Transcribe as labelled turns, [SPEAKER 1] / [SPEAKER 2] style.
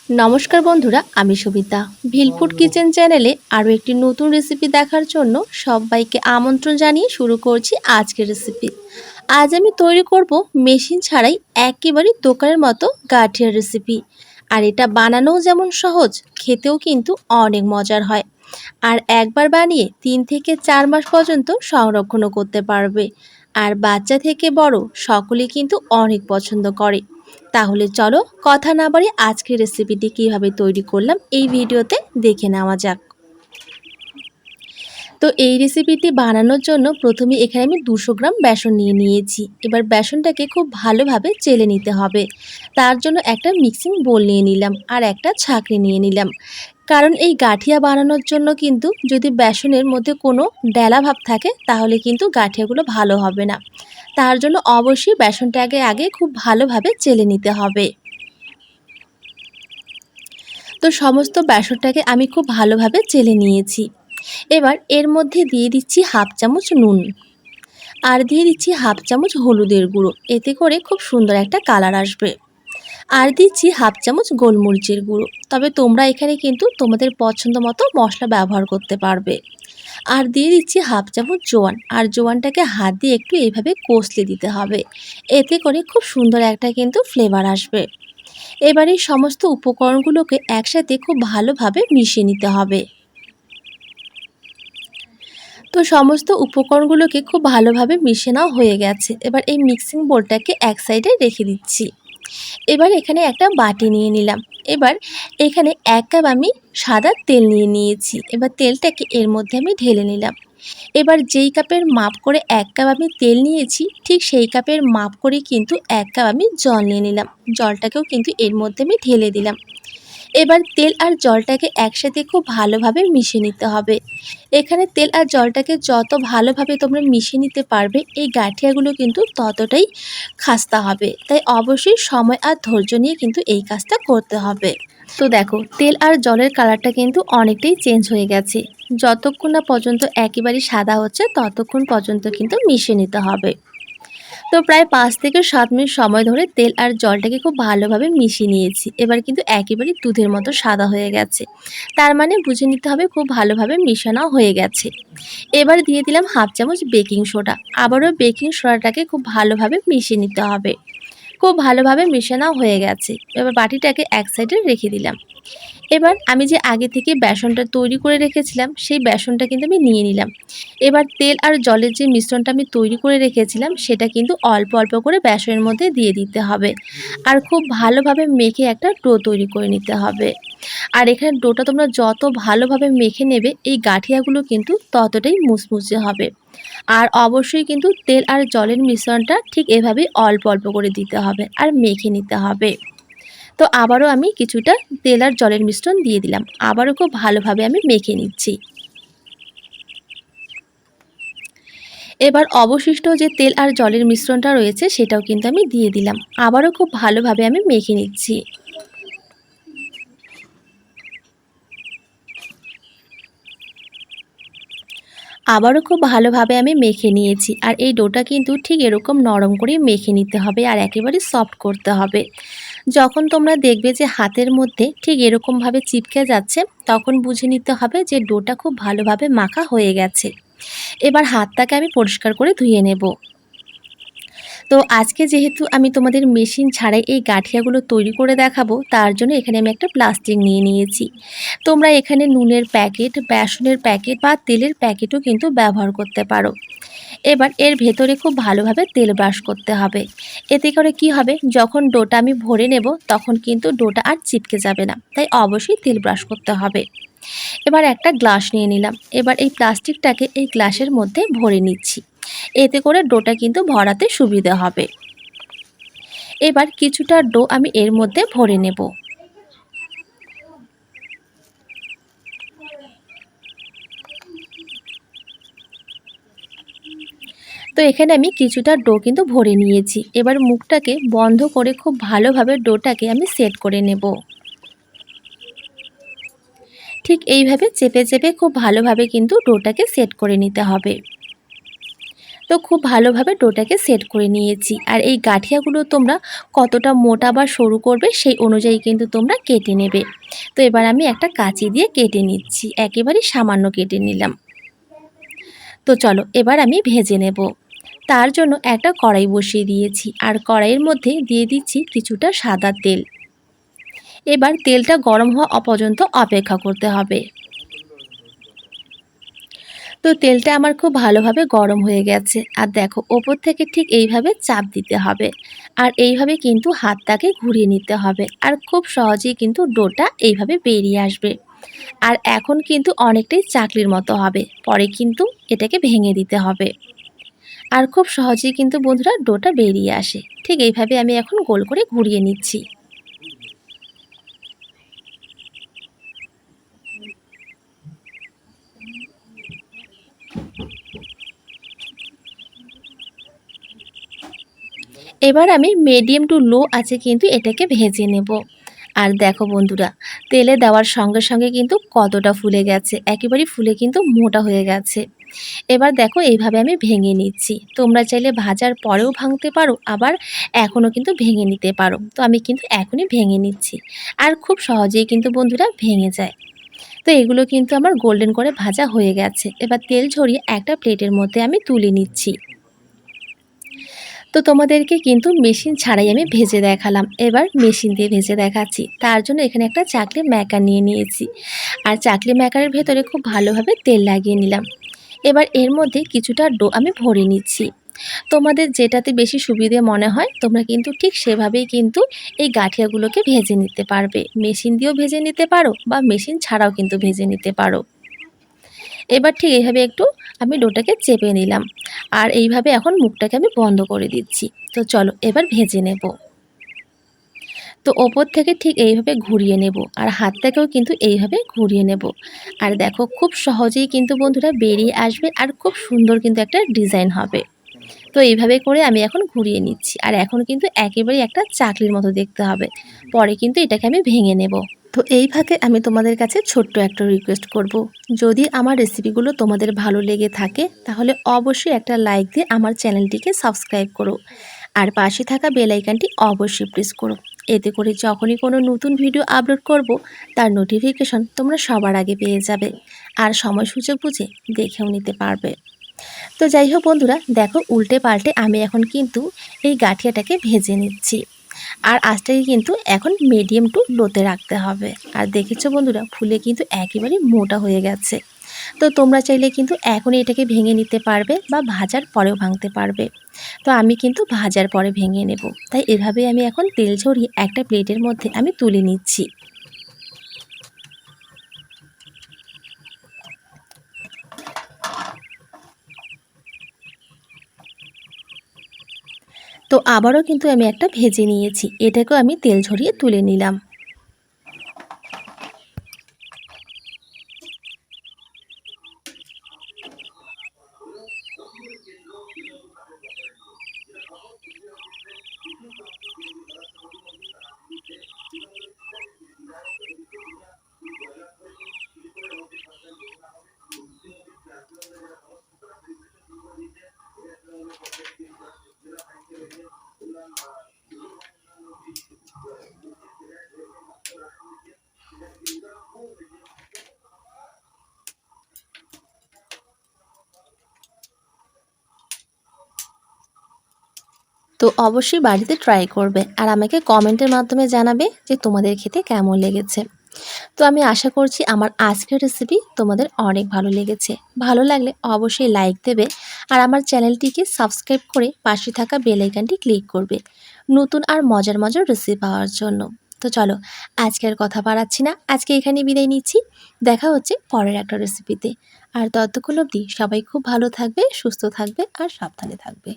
[SPEAKER 1] নমস্কার বন্ধুরা, আমি সবিতা। ভিলফুড কিচেন চ্যানেলে আরও একটি নতুন রেসিপি দেখার জন্য সবাইকে আমন্ত্রণ জানিয়ে শুরু করছি আজকের রেসিপি। আজ আমি তৈরি করব মেশিন ছাড়াই একেবারে দোকানের মতো গাঠিয়ার রেসিপি। আর এটা বানানোও যেমন সহজ, খেতেও কিন্তু অনেক মজার হয়। আর একবার বানিয়ে 3 থেকে 4 মাস পর্যন্ত সংরক্ষণও করতে পারবে। আর বাচ্চা থেকে বড় সকলেই কিন্তু অনেক পছন্দ করে। তাহলে চলো কথা না বাড়িয়ে আজকের রেসিপিটি কিভাবে তৈরি করলাম এই ভিডিওতে দেখে নেওয়া যাক। তো এই রেসিপিটি বানানোর জন্য প্রথমে এখানে আমি 200 গ্রাম বেসন নিয়েছি। এবার বেসনটাকে খুব ভালোভাবে চেলে নিতে হবে। তার জন্য একটা মিক্সিং বোল নিয়ে নিলাম আর একটা ছাঁকনি নিয়ে নিলাম। কারণ এই গাঠিয়া বানানোর জন্য কিন্তু যদি বেসনের মধ্যে কোনো ডেলা ভাব থাকে তাহলে কিন্তু গাঠিয়াগুলো ভালো হবে না। তার জন্য অবশ্যই বেসনটাকে আগে খুব ভালোভাবে চেলে নিতে হবে। তো সমস্ত বেসনটাকে আমি খুব ভালোভাবে চেলে নিয়েছি। এবার এর মধ্যে দিয়ে দিচ্ছি হাফ চামচ নুন আর দিয়ে দিচ্ছি হাফ চামচ হলুদের গুঁড়ো, এতে করে খুব সুন্দর একটা কালার আসবে। আর দিচ্ছি হাফ চামচ গোলমরিচের গুঁড়ো, তবে তোমরা এখানে কিন্তু তোমাদের পছন্দ মতো মশলা ব্যবহার করতে পারবে। আর দিয়ে দিচ্ছি হাফ চামচ জোয়ান, আর জোয়ানটাকে হাত দিয়ে একটু এইভাবে কষলে দিতে হবে, এতে করে খুব সুন্দর একটা কিন্তু ফ্লেভার আসবে। এবার এই সমস্ত উপকরণগুলোকে একসাথে খুব ভালোভাবে মিশিয়ে নিতে হবে। তো সমস্ত উপকরণগুলোকে খুব ভালোভাবে মিশিয়ে নেওয়া হয়ে গেছে। এবার এই মিক্সিং বোলটাকে এক সাইডে রেখে দিচ্ছি। এবার এখানে একটা বাটি নিয়ে নিলাম। এবার এখানে 1 কাপ আমি সাদা তেল নিয়েছি। এবার তেলটাকে এর মধ্যে আমি ঢেলে নিলাম। এবার যেই কাপের মাপ করে 1 কাপ আমি তেল নিয়েছি, ঠিক সেই কাপের মাপ করে কিন্তু 1 কাপ আমি জল নিয়ে নিলাম। জলটাকেও কিন্তু এর মধ্যে আমি ঢেলে দিলাম। এবার তেল আর জলটাকে একসাথে খুব ভালোভাবে মিশিয়ে নিতে হবে। এখানে তেল আর জলটাকে যত ভালোভাবে তোমরা মিশিয়ে নিতে পারবে, এই গাঠিয়াগুলো কিন্তু ততটাই খাস্তা হবে। তাই অবশ্যই সময় আর ধৈর্য নিয়ে কিন্তু এই কাজটা করতে হবে। তো দেখো, তেল আর জলের কালারটা কিন্তু অনেকটাই চেঞ্জ হয়ে গেছে। যতক্ষণ না পর্যন্ত একেবারে সাদা হচ্ছে ততক্ষণ পর্যন্ত কিন্তু মিশিয়ে নিতে হবে। তো প্রায় 5 থেকে 7 মিনিট সময় ধরে তেল আর জলটাকে খুব ভালোভাবে মিশিয়ে নিয়েছি। এবার কিন্তু একেবারে দুধের মতো সাদা হয়ে গেছে। তার মানে বুঝে নিতে হবে খুব ভালোভাবে মিশানো হয়ে গেছে। এবার দিয়ে দিলাম হাফ চামচ বেকিং সোডা। আবারও বেকিং সোডাটাকে খুব ভালোভাবে মিশিয়ে নিতে হবে। খুব ভালোভাবে মেশানো হয়ে গেছে। এবার বাটিটাকে এক সাইডে রেখে দিলাম। এবার আমি যে আগে থেকে বেসনটা তৈরি করে রেখেছিলাম, সেই বেসনটা কিন্তু আমি নিয়ে নিলাম। এবার তেল আর জলের যে মিশ্রণটা আমি তৈরি করে রেখেছিলাম, সেটা কিন্তু অল্প অল্প করে বেসনের মধ্যে দিয়ে দিতে হবে। আর খুব ভালোভাবে মেখে একটা ডো তৈরি করে নিতে হবে। আর এখানে ডোটা তোমরা যত ভালোভাবে মেখে নেবে, এই গাঠিয়াগুলো কিন্তু ততটাই মুচমুচে হবে। আর অবশ্যই কিন্তু তেল আর জলের মিশ্রণটা ঠিক এভাবেই অল্প অল্প করে দিতে হবে আর মেখে নিতে হবে। তো আবারও আমি কিছুটা তেল আর জলের মিশ্রণ দিয়ে দিলাম। আবারও খুব ভালোভাবে আমি মেখে নিচ্ছি। এবার অবশিষ্ট যে তেল আর জলের মিশ্রণটা রয়েছে সেটাও কিন্তু আমি দিয়ে দিলাম। আবারও খুব ভালোভাবে আমি মেখে নিচ্ছি। আবারও খুব ভালোভাবে আমি মেখে নিয়েছি। আর এই ডোটা কিন্তু ঠিক এরকম নরম করে মেখে নিতে হবে আর একেবারে সফট করতে হবে। যখন তোমরা দেখবে যে হাতের মধ্যে ঠিক এরকমভাবে চিপকে যাচ্ছে, তখন বুঝে নিতে হবে যে ডোটা খুব ভালোভাবে মাখা হয়ে গেছে। এবার হাতটাকে আমি পরিষ্কার করে ধুয়ে নেব। তো আজকে যেহেতু আমি তোমাদের মেশিন ছাড়াই এই গাঠিয়াগুলো তৈরি করে দেখাবো, তার জন্য এখানে আমি একটা প্লাস্টিক নিয়েছি। তোমরা এখানে নুনের প্যাকেট, বেসনের প্যাকেট বা তেলের প্যাকেটও কিন্তু ব্যবহার করতে পারো। এবার এর ভেতরে খুব ভালোভাবে তেল ব্রাশ করতে হবে। এতে করে কি হবে, যখন ডোটা আমি ভরে নেব তখন কিন্তু ডোটা আর চিপকে যাবে না। তাই অবশ্যই তেল ব্রাশ করতে হবে। এবার একটা গ্লাস নিয়ে নিলাম। এবার এই প্লাস্টিকটাকে এই গ্লাসের মধ্যে ভরে নিচ্ছি। এতে করে ডোটা কিন্তু ভরাতে সুবিধা হবে। এবার কিছুটা ডো আমি এর মধ্যে ভরে নেব। তো এখানে আমি কিছুটা ডো কিন্তু ভরে নিয়েছি। এবার মুখটাকে বন্ধ করে খুব ভালোভাবে ডোটাকে আমি সেট করে নেব। ঠিক এইভাবে চেপে চেপে খুব ভালোভাবে কিন্তু ডোটাকে সেট করে নিতে হবে। তো খুব ভালোভাবে ডোটাকে সেট করে নিয়েছি। আর এই গাঁঠিয়াগুলো তোমরা কতটা মোটা বা সরু করবে সেই অনুযায়ী কিন্তু তোমরা কেটে নেবে। তো এবার আমি একটা কাঁচি দিয়ে কেটে নিচ্ছি, একেবারে সামান্য কেটে নিলাম। তো চলো এবার আমি ভেজে নেব। তার জন্য একটা কড়াই বসিয়ে দিয়েছি, আর কড়াইয়ের মধ্যে দিয়ে দিচ্ছি কিছুটা সাদা তেল। এবার তেলটা গরম হওয়া পর্যন্ত অপেক্ষা করতে হবে। তো তেলটা আমার খুব ভালোভাবে গরম হয়ে গেছে, আর দেখো ওপর থেকে ঠিক এইভাবে চাপ দিতে হবে, আর এইভাবে কিন্তু হাতটাকে ঘুরিয়ে নিতে হবে, আর খুব সহজেই কিন্তু ডোটা এইভাবে বেরিয়ে আসবে। আর এখন কিন্তু অনেকটাই চাকলির মতো হবে, পরে কিন্তু এটাকে ভেঙে দিতে হবে। আর খুব সহজেই কিন্তু বন্ধুরা ডোটা বেরিয়ে আসে। ঠিক এইভাবে আমি এখন গোল করে ঘুরিয়ে নিচ্ছি। এবার আমি মিডিয়াম টু লো আছে কিন্তু এটাকে ভেজে নেব। আর দেখো বন্ধুরা, তেলে দেওয়ার সঙ্গে সঙ্গে কিন্তু কতটা ফুলে গেছে, একেবারেই ফুলে কিন্তু মোটা হয়ে গেছে। এবার দেখো এইভাবে আমি ভেঙে নিচ্ছি। তোমরা চাইলে ভাজার পরেও ভাঙতে পারো, আবার এখনও কিন্তু ভেঙে নিতে পারো। তো আমি কিন্তু এখনই ভেঙে নিচ্ছি, আর খুব সহজেই কিন্তু বন্ধুরা ভেঙে যায়। তো এগুলো কিন্তু আমার গোল্ডেন করে ভাজা হয়ে গেছে। এবার তেল ঝরিয়ে একটা প্লেটের মধ্যে আমি তুলে নিচ্ছি। তো তোমাদেরকে কিন্তু মেশিন ছাড়াই আমি ভেজে দেখালাম, এবার মেশিন দিয়ে ভেজে দেখাচ্ছি। তার জন্য এখানে একটা চাকলি ম্যাকার নিয়ে নিয়েছি, আর চাকলি ম্যাকারের ভেতরে খুব ভালোভাবে তেল লাগিয়ে নিলাম। এবার এর মধ্যে কিছুটা ডো আমি ভরে নিচ্ছি। তোমাদের যেটাতে বেশি সুবিধে মনে হয় তোমরা কিন্তু ঠিক সেভাবেই কিন্তু এই গাঁঠিয়াগুলোকে ভেজে নিতে পারবে। মেশিন দিয়েও ভেজে নিতে পারো, বা মেশিন ছাড়াও কিন্তু ভেজে নিতে পারো। এবার ঠিক এইভাবে একটু আমি ডোটাকে চেপে নিলাম, আর এইভাবে এখন মুখটাকে আমি বন্ধ করে দিচ্ছি। তো চলো এবার ভেজে নেব। তো ওপর থেকে ঠিক এইভাবে ঘুরিয়ে নেব, আর হাতটাকেও কিন্তু এইভাবে ঘুরিয়ে নেব। আর দেখো খুব সহজেই কিন্তু বন্ধুরা বেরিয়ে আসবে, আর খুব সুন্দর কিন্তু একটা ডিজাইন হবে। তো এইভাবে করে আমি এখন ঘুরিয়ে নিচ্ছি, আর এখন কিন্তু একেবারেই একটা চাকলির মতো দেখতে হবে। পরে কিন্তু এটাকে আমি ভেঙে নেব। তো এই ফাঁকে আমি তোমাদের কাছে ছোট্ট একটা রিকোয়েস্ট করব। যদি আমার রেসিপিগুলো তোমাদের ভালো লেগে থাকে তাহলে অবশ্যই একটা লাইক দিয়ে আমার চ্যানেলটিকে সাবস্ক্রাইব করো, আর পাশে থাকা বেল আইকনটি অবশ্যই প্রেস করো। এতে করে যখনই কোনো নতুন ভিডিও আপলোড করব তার নোটিফিকেশন তোমরা সবার আগে পেয়ে যাবে, আর সময় সুযোগ বুঝে দেখেও নিতে পারবে। তো যাই হোক বন্ধুরা, দেখো উল্টে পাল্টে আমি এখন কিন্তু এই গাঁঠিয়াটাকে ভেজে নিচ্ছি। আর আঁচটাকে কিন্তু এখন মিডিয়াম টু লোতে রাখতে হবে। আর দেখেছো বন্ধুরা, ফুলে কিন্তু একেবারে মোটা হয়ে গেছে। তো তোমরা চাইলে কিন্তু এখনই এটাকে ভেঙে নিতে পারবে, বা ভাজার পরেও ভাঙতে পারবে। তো আমি কিন্তু ভাজার পরে ভেঙে নেব। তাই এভাবে আমি এখন তেল ঝরিয়ে একটা প্লেটের মধ্যে আমি তুলে নিচ্ছি। তো আবারও কিন্তু আমি একটা ভেজে নিয়েছি, এটাকেও আমি তেল ঝরিয়ে তুলে নিলাম। তো অবশ্যই বাড়িতে ট্রাই করবে, আর আমাকে কমেন্টের মাধ্যমে জানাবে যে তোমাদের খেতে কেমন লেগেছে। তো আমি আশা করছি আমার আজকের রেসিপি তোমাদের অনেক ভালো লেগেছে। ভালো লাগলে অবশ্যই লাইক দেবে, আর আমার চ্যানেলটিকে সাবস্ক্রাইব করে পাশে থাকা বেল আইকনটি ক্লিক করবে নতুন আর মজার মজার রেসিপি পাওয়ার জন্য। তো চলো আজকের কথা বাড়াচ্ছি না, আজকে এখানে বিদায় নিচ্ছি। দেখা হচ্ছে পরের একটা রেসিপিতে। আর ততক্ষণ অবধি সবাই খুব ভালো থাকবে, সুস্থ থাকবে, আর সাবধানে থাকবে।